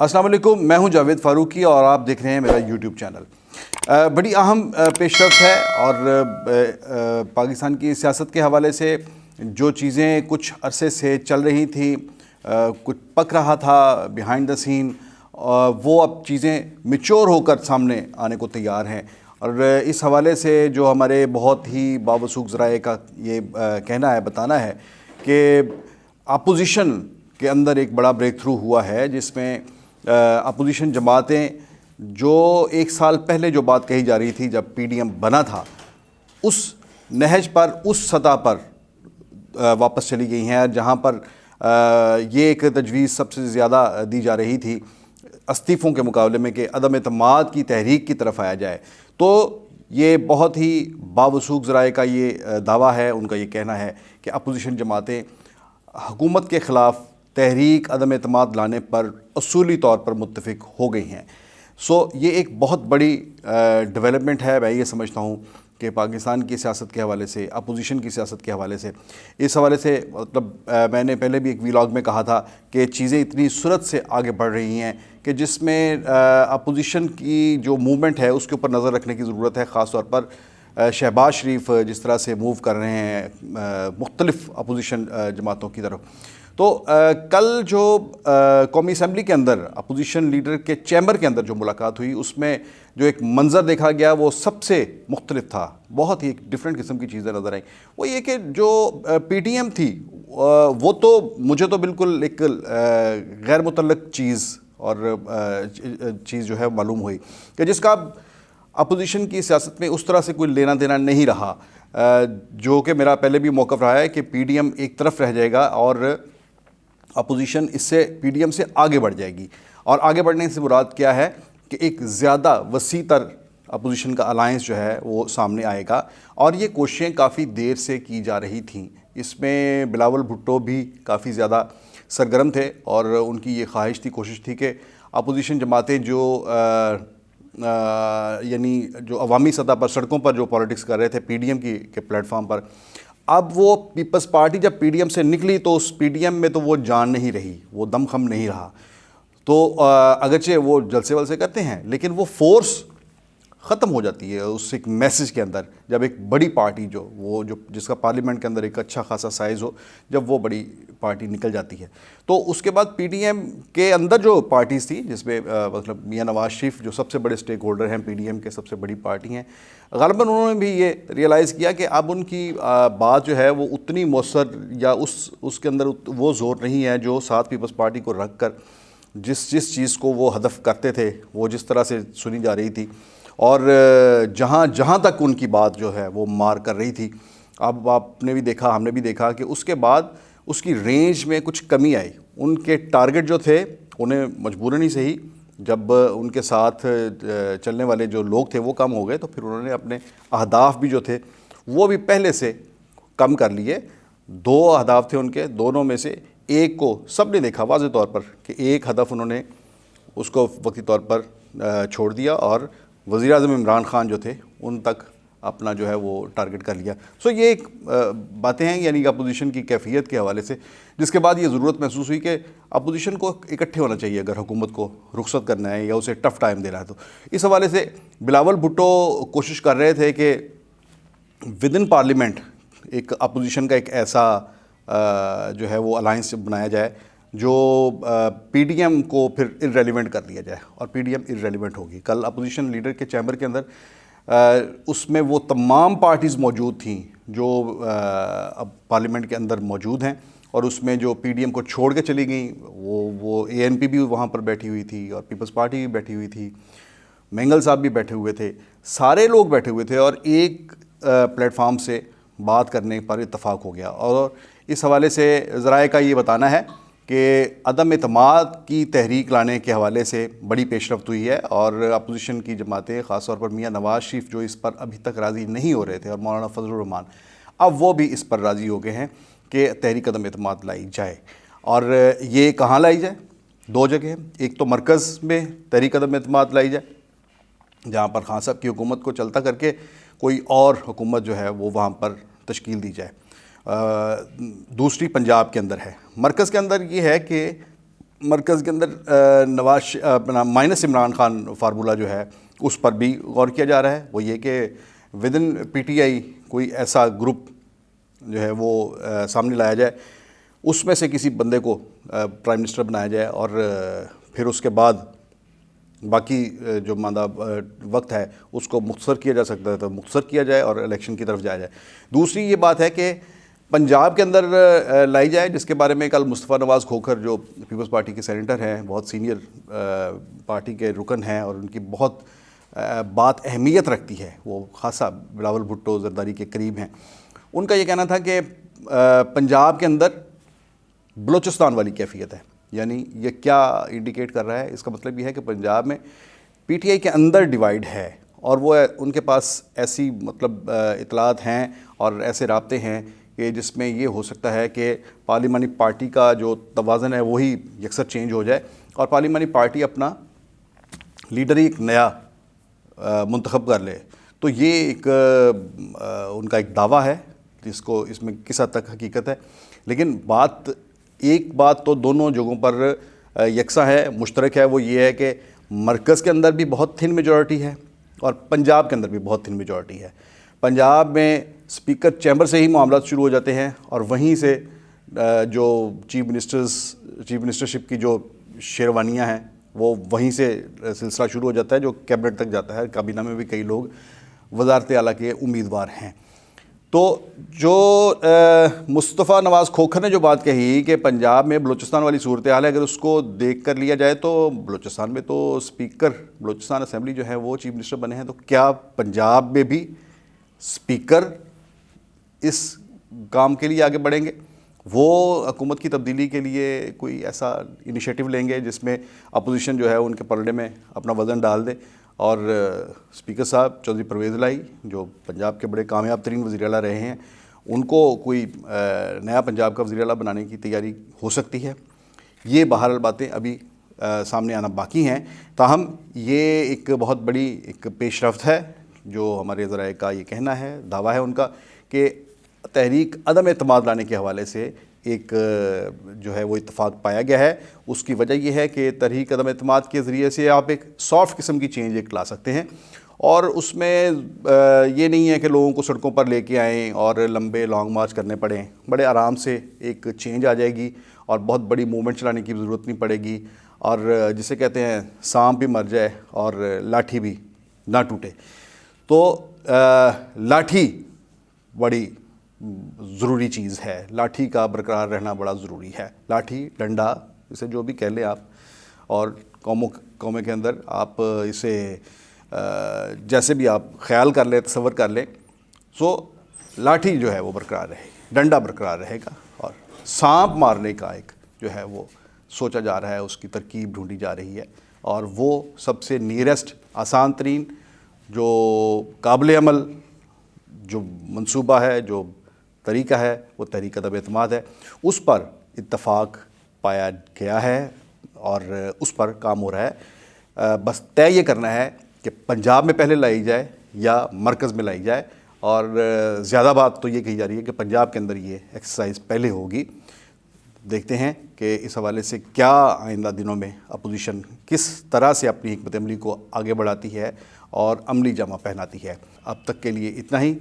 السلام علیکم، میں ہوں جاوید فاروقی اور آپ دیکھ رہے ہیں میرا یوٹیوب چینل۔ بڑی اہم پیش رفت ہے اور پاکستان کی سیاست کے حوالے سے جو چیزیں کچھ عرصے سے چل رہی تھیں، کچھ پک رہا تھا بیہائنڈ دا سین، وہ اب چیزیں میچور ہو کر سامنے آنے کو تیار ہیں۔ اور اس حوالے سے جو ہمارے بہت ہی باوثوق ذرائع کا یہ کہنا ہے، بتانا ہے کہ اپوزیشن کے اندر ایک بڑا بریک تھرو ہوا ہے، جس میں اپوزیشن جماعتیں جو ایک سال پہلے جو بات کہی جا رہی تھی جب پی ڈی ایم بنا تھا، اس نہج پر، اس سطح پر واپس چلی گئی ہیں، جہاں پر یہ ایک تجویز سب سے زیادہ دی جا رہی تھی استعفوں کے مقابلے میں کہ عدم اعتماد کی تحریک کی طرف آیا جائے۔ تو یہ بہت ہی باوثوق ذرائع کا یہ دعویٰ ہے، ان کا یہ کہنا ہے کہ اپوزیشن جماعتیں حکومت کے خلاف تحریک عدم اعتماد لانے پر اصولی طور پر متفق ہو گئی ہیں۔ یہ ایک بہت بڑی ڈیولپمنٹ ہے، میں یہ سمجھتا ہوں کہ پاکستان کی سیاست کے حوالے سے، اپوزیشن کی سیاست کے حوالے سے، اس حوالے سے مطلب میں نے پہلے بھی ایک ویلاگ میں کہا تھا کہ چیزیں اتنی سرعت سے آگے بڑھ رہی ہیں کہ جس میں اپوزیشن کی جو موومنٹ ہے اس کے اوپر نظر رکھنے کی ضرورت ہے، خاص طور پر شہباز شریف جس طرح سے موو کر رہے ہیں مختلف اپوزیشن جماعتوں کی طرف۔ تو کل جو قومی اسمبلی کے اندر اپوزیشن لیڈر کے چیمبر کے اندر جو ملاقات ہوئی، اس میں جو ایک منظر دیکھا گیا وہ سب سے مختلف تھا، بہت ہی ایک ڈفرینٹ قسم کی چیزیں نظر آئیں۔ وہ یہ کہ جو پی ٹی ایم تھی وہ تو مجھے تو بالکل ایک غیر متعلق چیز اور چیز جو ہے معلوم ہوئی کہ جس کا اپوزیشن کی سیاست میں اس طرح سے کوئی لینا دینا نہیں رہا، جو کہ میرا پہلے بھی موقف رہا ہے کہ پی ڈی ایم ایک طرف رہ جائے گا اور اپوزیشن اس سے پی ڈی ایم سے آگے بڑھ جائے گی۔ اور آگے بڑھنے سے مراد کیا ہے کہ ایک زیادہ وسیع تر اپوزیشن کا الائنس جو ہے وہ سامنے آئے گا، اور یہ کوششیں کافی دیر سے کی جا رہی تھیں۔ اس میں بلاول بھٹو بھی کافی زیادہ سرگرم تھے اور ان کی یہ خواہش تھی، کوشش تھی کہ اپوزیشن جماعتیں جو یعنی جو عوامی سطح پر سڑکوں پر جو پالیٹکس کر رہے تھے پی ڈی ایم کے پلیٹ فارم پر، اب وہ پیپلز پارٹی جب پی ڈی ایم سے نکلی تو اس پی ڈی ایم میں تو وہ جان نہیں رہی، وہ دم خم نہیں رہا۔ تو اگرچہ وہ جلسے ولسے کرتے ہیں لیکن وہ فورس ختم ہو جاتی ہے اس ایک میسج کے اندر، جب ایک بڑی پارٹی جو جس کا پارلیمنٹ کے اندر ایک اچھا خاصا سائز ہو، جب وہ بڑی پارٹی نکل جاتی ہے۔ تو اس کے بعد پی ڈی ایم کے اندر جو پارٹیز تھی، جس میں مطلب میاں نواز شریف جو سب سے بڑے سٹیک ہولڈر ہیں، پی ڈی ایم کے سب سے بڑی پارٹی ہیں، غالباً انہوں نے بھی یہ ریئلائز کیا کہ اب ان کی بات جو ہے وہ اتنی مؤثر یا اس کے اندر وہ زور نہیں ہے جو ساتھ پیپلز پارٹی کو رکھ کر جس چیز کو وہ ہدف کرتے تھے، وہ جس طرح سے سنی جا رہی تھی اور جہاں تک ان کی بات جو ہے وہ مار کر رہی تھی۔ اب آپ نے بھی دیکھا، ہم نے بھی دیکھا کہ اس کے بعد اس کی رینج میں کچھ کمی آئی۔ ان کے ٹارگٹ جو تھے انہیں مجبوراً ہی صحیح، جب ان کے ساتھ چلنے والے جو لوگ تھے وہ کم ہو گئے تو پھر انہوں نے اپنے اہداف بھی جو تھے وہ بھی پہلے سے کم کر لیے۔ 2 اہداف تھے ان کے، دونوں میں سے ایک کو سب نے دیکھا واضح طور پر کہ ایک ہدف انہوں نے اس کو وقتی طور پر چھوڑ دیا اور وزیر اعظم عمران خان جو تھے ان تک اپنا جو ہے وہ ٹارگٹ کر لیا۔ یہ ایک باتیں ہیں یعنی کہ اپوزیشن کی کیفیت کے حوالے سے، جس کے بعد یہ ضرورت محسوس ہوئی کہ اپوزیشن کو اکٹھے ہونا چاہیے اگر حکومت کو رخصت کرنا ہے یا اسے ٹف ٹائم دینا ہے۔ تو اس حوالے سے بلاول بھٹو کوشش کر رہے تھے کہ ود ان پارلیمنٹ ایک اپوزیشن کا ایک ایسا جو ہے وہ الائنس بنایا جائے جو پی ڈی ایم کو پھر ارریلیونٹ کر دیا جائے، اور پی ڈی ایم ارریلیونٹ ہوگی۔ کل اپوزیشن لیڈر کے چیمبر کے اندر اس میں وہ تمام پارٹیز موجود تھیں جو اب پارلیمنٹ کے اندر موجود ہیں، اور اس میں جو پی ڈی ایم کو چھوڑ کے چلی گئیں وہ اے این پی بھی وہاں پر بیٹھی ہوئی تھی اور پیپلز پارٹی بھی بیٹھی ہوئی تھی، مینگل صاحب بھی بیٹھے ہوئے تھے، سارے لوگ بیٹھے ہوئے تھے اور ایک پلیٹ فارم سے بات کرنے پر اتفاق ہو گیا۔ اور اس حوالے سے ذرائع کا یہ بتانا ہے کہ عدم اعتماد کی تحریک لانے کے حوالے سے بڑی پیش رفت ہوئی ہے، اور اپوزیشن کی جماعتیں خاص طور پر میاں نواز شریف جو اس پر ابھی تک راضی نہیں ہو رہے تھے، اور مولانا فضل الرحمان، اب وہ بھی اس پر راضی ہو گئے ہیں کہ تحریک عدم اعتماد لائی جائے۔ اور یہ کہاں لائی جائے؟ 2 جگہ، ایک تو مرکز میں تحریک عدم اعتماد لائی جائے جہاں پر خان صاحب کی حکومت کو چلتا کر کے کوئی اور حکومت جو ہے وہ وہاں پر تشکیل دی جائے۔ دوسری پنجاب کے اندر ہے۔ مرکز کے اندر یہ ہے کہ مرکز کے اندر اپنا مائنس عمران خان فارمولہ جو ہے اس پر بھی غور کیا جا رہا ہے. وہ یہ کہ with in P T I کوئی ایسا گروپ جو ہے وہ سامنے لایا جائے, اس میں سے کسی بندے کو پرائم منسٹر بنایا جائے, اور پھر اس کے بعد باقی جو ماندہ وقت ہے اس کو مختصر کیا جا سکتا ہے تو مختصر کیا جائے اور الیکشن کی طرف جایا جائے. دوسری یہ بات ہے کہ پنجاب کے اندر لائی جائے, جس کے بارے میں کل مصطفیٰ نواز کھوکھر جو پیپلز پارٹی کے سینیٹر ہیں, بہت سینئر پارٹی کے رکن ہیں اور ان کی بہت بات اہمیت رکھتی ہے, وہ خاصا بلاول بھٹو زرداری کے قریب ہیں. ان کا یہ کہنا تھا کہ پنجاب کے اندر بلوچستان والی کیفیت ہے. یعنی یہ کیا انڈیکیٹ کر رہا ہے؟ اس کا مطلب یہ ہے کہ پنجاب میں پی ٹی آئی کے اندر ڈیوائیڈ ہے, اور وہ ان کے پاس ایسی مطلب اطلاعات ہیں اور ایسے رابطے ہیں کہ جس میں یہ ہو سکتا ہے کہ پارلیمانی پارٹی کا جو توازن ہے وہی یکسر چینج ہو جائے, اور پارلیمانی پارٹی اپنا لیڈر ہی ایک نیا منتخب کر لے. تو یہ ایک ان کا ایک دعویٰ ہے, جس کو اس میں کس حد تک حقیقت ہے. لیکن ایک بات تو دونوں جگہوں پر یکساں ہے, مشترک ہے, وہ یہ ہے کہ مرکز کے اندر بھی بہت تھن میجورٹی ہے اور پنجاب کے اندر بھی بہت تھن میجورٹی ہے. پنجاب میں اسپیکر چیمبر سے ہی معاملات شروع ہو جاتے ہیں, اور وہیں سے جو چیف منسٹرشپ کی جو شیروانیاں ہیں وہ وہیں سے سلسلہ شروع ہو جاتا ہے, جو کیبنٹ تک جاتا ہے. کابینہ میں بھی کئی لوگ وزارت اعلیٰ کے امیدوار ہیں. تو جو مصطفیٰ نواز کھوکھر نے جو بات کہی کہ پنجاب میں بلوچستان والی صورتحال ہے, اگر اس کو دیکھ کر لیا جائے تو بلوچستان میں تو اسپیکر بلوچستان اسمبلی جو ہے وہ چیف منسٹر بنے ہیں, تو کیا پنجاب میں بھی اسپیکر اس کام کے لیے آگے بڑھیں گے؟ وہ حکومت کی تبدیلی کے لیے کوئی ایسا انیشیٹو لیں گے جس میں اپوزیشن جو ہے ان کے پلڑے میں اپنا وزن ڈال دے, اور اسپیکر صاحب چودھری پرویز الہی جو پنجاب کے بڑے کامیاب ترین وزیر اعلیٰ رہے ہیں, ان کو کوئی نیا پنجاب کا وزیر اعلیٰ بنانے کی تیاری ہو سکتی ہے. یہ بہرحال باتیں ابھی سامنے آنا باقی ہیں. تاہم یہ ایک بہت بڑی ایک پیش رفت ہے جو ہمارے ذرائع کا یہ کہنا ہے, دعویٰ ہے ان کا, کہ تحریک عدم اعتماد لانے کے حوالے سے ایک جو ہے وہ اتفاق پایا گیا ہے. اس کی وجہ یہ ہے کہ تحریک عدم اعتماد کے ذریعے سے آپ ایک سافٹ قسم کی چینج ایک لا سکتے ہیں, اور اس میں یہ نہیں ہے کہ لوگوں کو سڑکوں پر لے کے آئیں اور لمبے لانگ مارچ کرنے پڑیں. بڑے آرام سے ایک چینج آ جائے گی اور بہت بڑی موومنٹ چلانے کی ضرورت نہیں پڑے گی, اور جسے کہتے ہیں سانپ بھی مر جائے اور لاٹھی بھی نہ ٹوٹے. تو لاٹھی بڑی ضروری چیز ہے, لاٹھی کا برقرار رہنا بڑا ضروری ہے. لاٹھی ڈنڈا اسے جو بھی کہہ لیں آپ, اور قوموں کے اندر آپ اسے جیسے بھی آپ خیال کر لیں, تصور کر لیں, سو لاٹھی جو ہے وہ برقرار رہے گی, ڈنڈا برقرار رہے گا, اور سانپ مارنے کا ایک جو ہے وہ سوچا جا رہا ہے, اس کی ترکیب ڈھونڈی جا رہی ہے, اور وہ سب سے نیئرسٹ آسان ترین جو قابل عمل جو منصوبہ ہے, جو طریقہ ہے, وہ تحریک عدم اعتماد ہے. اس پر اتفاق پایا گیا ہے اور اس پر کام ہو رہا ہے. بس طے یہ کرنا ہے کہ پنجاب میں پہلے لائی جائے یا مرکز میں لائی جائے, اور زیادہ بات تو یہ کہی جا رہی ہے کہ پنجاب کے اندر یہ ایکسرسائز پہلے ہوگی. دیکھتے ہیں کہ اس حوالے سے کیا آئندہ دنوں میں اپوزیشن کس طرح سے اپنی حکمت عملی کو آگے بڑھاتی ہے اور عملی جامہ پہناتی ہے. اب تک کے لیے اتنا ہی.